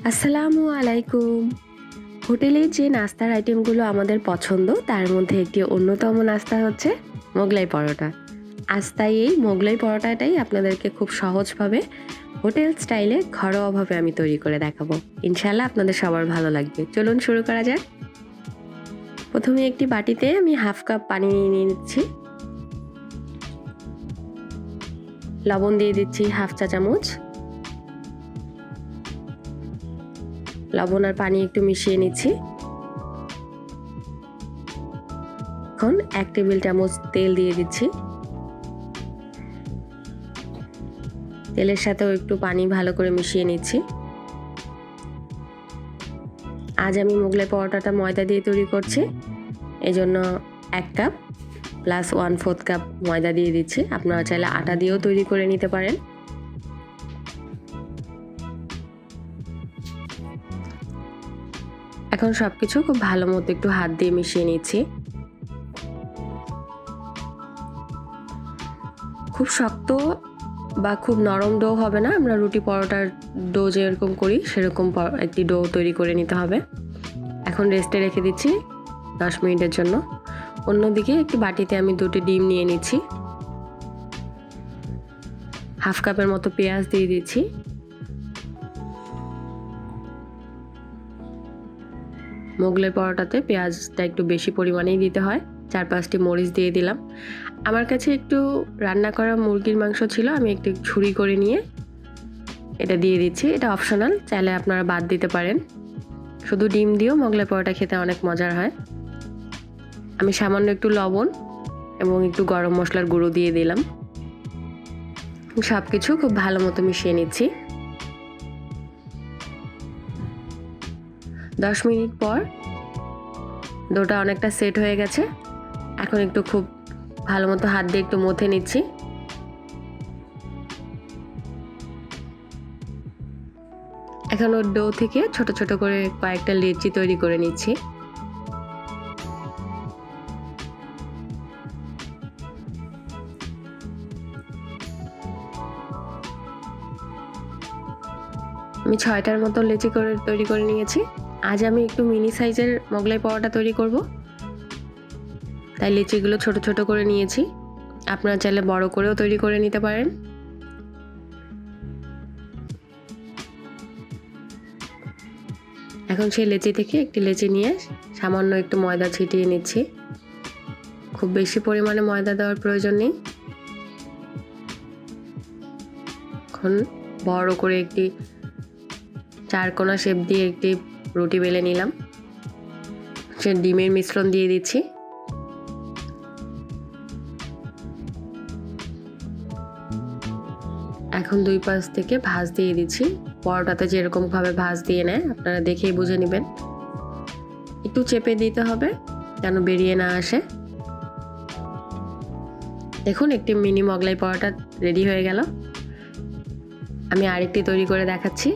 আসসালামু আলাইকুম। হোটেলে যে নাস্তার আইটেমগুলো আমাদের পছন্দ তার মধ্যে একটি অন্যতম নাস্তা হচ্ছে মোগলাই পরোটা। আজ তাই এই মোগলাই পরোটাটাই আপনাদেরকে খুব সহজভাবে হোটেল স্টাইলে ঘরোয়াভাবে আমি তৈরি করে দেখাবো। ইনশাআল্লাহ আপনাদের সবার ভালো লাগবে। চলুন শুরু করা যাক। প্রথমে একটি বাটিতে আমি হাফ কাপ পানি নিয়ে নিচ্ছি। লবণ দিয়ে দিচ্ছি হাফ চা চামচ। লবণ আর পানি একটু মিশিয়ে নিচ্ছি। এখন 1 টেবিল চামচ তেল দিয়ে দিচ্ছি। তেলের সাথেও একটু পানি ভালো করে মিশিয়ে নিচ্ছি। আজ আমি মোগলাই পরোটাটা ময়দা দিয়ে তৈরি করছি, এজন্য 1 কাপ প্লাস 1/4 কাপ ময়দা দিয়ে দিচ্ছি। আপনারা চাইলে আটা দিয়েও তৈরি করে নিতে পারেন। এখন সবকিছু খুব ভালো মতো একটু হাত দিয়ে মিশিয়ে নিচ্ছি। খুব শক্ত বা খুব নরম ডো হবে না, আমরা রুটি পরোটার ডো যেরকম করি সেরকম একটি ডো তৈরি করে নিতে হবে। এখন রেস্টে রেখে দিচ্ছি 10 মিনিটের জন্য। অন্যদিকে একটি বাটিতে আমি 2টি ডিম নিয়ে নিচ্ছি। হাফ কাপের মতো পেঁয়াজ দিয়ে দিচ্ছি। মোগলাই পরোটাতে পেঁয়াজটা একটু বেশি পরিমাণেই দিতে হয়। 4-5টি মরিচ দিয়ে দিলাম। আমার কাছে একটু রান্না করা মুরগির মাংস ছিল, আমি একটু ছুরি করে নিয়ে এটা দিয়ে দিচ্ছি। এটা অপশনাল, চাইলে আপনারা বাদ দিতে পারেন। শুধু ডিম দিয়েও মোগলাই পরোটা খেতে অনেক মজার হয়। আমি সামান্য একটু লবণ এবং একটু গরম মশলার গুঁড়ো দিয়ে দিলাম। সব কিছু খুব ভালো মতো মিশিয়ে নিচ্ছি। 10 মিনিট পর ডোটা অনেকটা সেট হয়ে গেছে। এখন একটু খুব ভালো মতো হাত দিয়ে একটু মথে নিচ্ছি। এখন ওর ডো থেকে ছোট ছোট করে কয়েকটা লেচি তৈরি করে নিচ্ছি। আমি 6টার মতো লেচি করে তৈরি করে নিয়েছি। আজ আমি একটু মিনি সাইজের মোগলাই পরোটা তৈরি করব, তাই লেচিগুলো ছোট ছোট করে নিয়েছি। আপনারা চাইলে বড় করেও তৈরি করে নিতে পারেন। এখন সেই লেচি থেকে একটি লেচি নিয়ে সামান্য একটু ময়দা ছিটিয়ে নিচ্ছি। খুব বেশি পরিমাণে ময়দা দেওয়ার প্রয়োজন নেই। এখন বড় করে একটি 4 কোণা শেপ দিয়ে একটি রুটি বেলে নিলাম। সে ডিমের মিশ্রণ দিয়ে দিচ্ছি। এখন 2 পাশ থেকে ভাঁজ দিয়ে দিচ্ছি। পরোটাতে যেরকম ভাবে ভাঁজ দিয়ে নেয় আপনারা দেখেই বুঝে নেবেন। একটু চেপে দিতে হবে যেন বেরিয়ে না আসে। দেখুন একটি মিনি মোগলাই পরোটা রেডি হয়ে গেল। আমি আরেকটি তৈরি করে দেখাচ্ছি।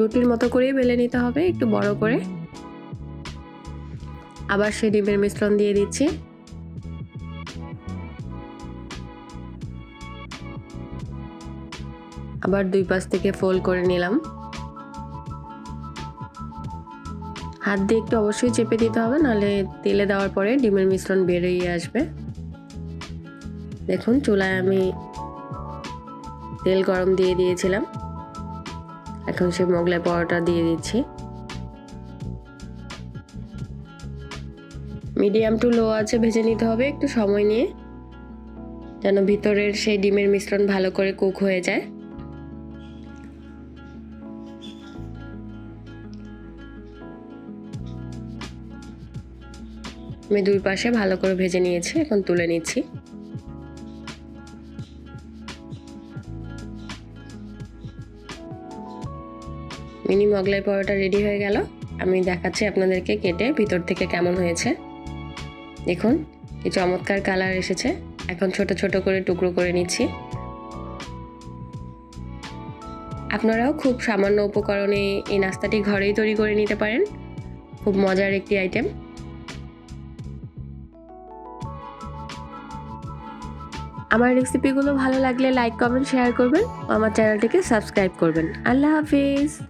রুটির মতো করেই বেলে নিতে হবে, একটু বড় করে। আবার সেই ডিমের মিশ্রণ দিয়ে দিচ্ছি। আবার 2 পাশ থেকে ফোল্ড করে নিলাম। হাত দিয়ে একটু অবশ্যই চেপে দিতে হবে, নাহলে তেলে দেওয়ার পরে ডিমের মিশ্রণ বেরিয়ে আসবে। দেখুন চুলায় আমি তেল গরম দিয়ে দিয়েছিলাম। এখন সেই মোগলাই পরোটা দিয়ে দিচ্ছি। মিডিয়াম টু লো আঁচে ভেজে নিতে হবে একটু সময় নিয়ে, যেন ভিতরের সেই ডিমের মিশ্রণ ভালো করে কুক হয়ে যায়। আমি 2 পাশে ভালো করে ভেজে নিয়েছি, এখন তুলে নিচ্ছি। মিনি মোগলাই পরোটা রেডি হয়ে গেল। আমি দেখাচ্ছি আপনাদেরকে কেটে ভিতর থেকে কেমন হয়েছে। দেখুন কি চমৎকার কালার এসেছে। এখন ছোট ছোট করে টুকরো করে নিচ্ছি। আপনারাও খুব সামান্য উপকরণে এই নাস্তাটি ঘরেই তৈরি করে নিতে পারেন। খুব মজার একটি আইটেম। আমার রেসিপিগুলো ভালো লাগলে লাইক, কমেন্ট, শেয়ার করবেন। আমার চ্যানেলটিকে সাবস্ক্রাইব করবেন। আল্লাহ হাফিজ।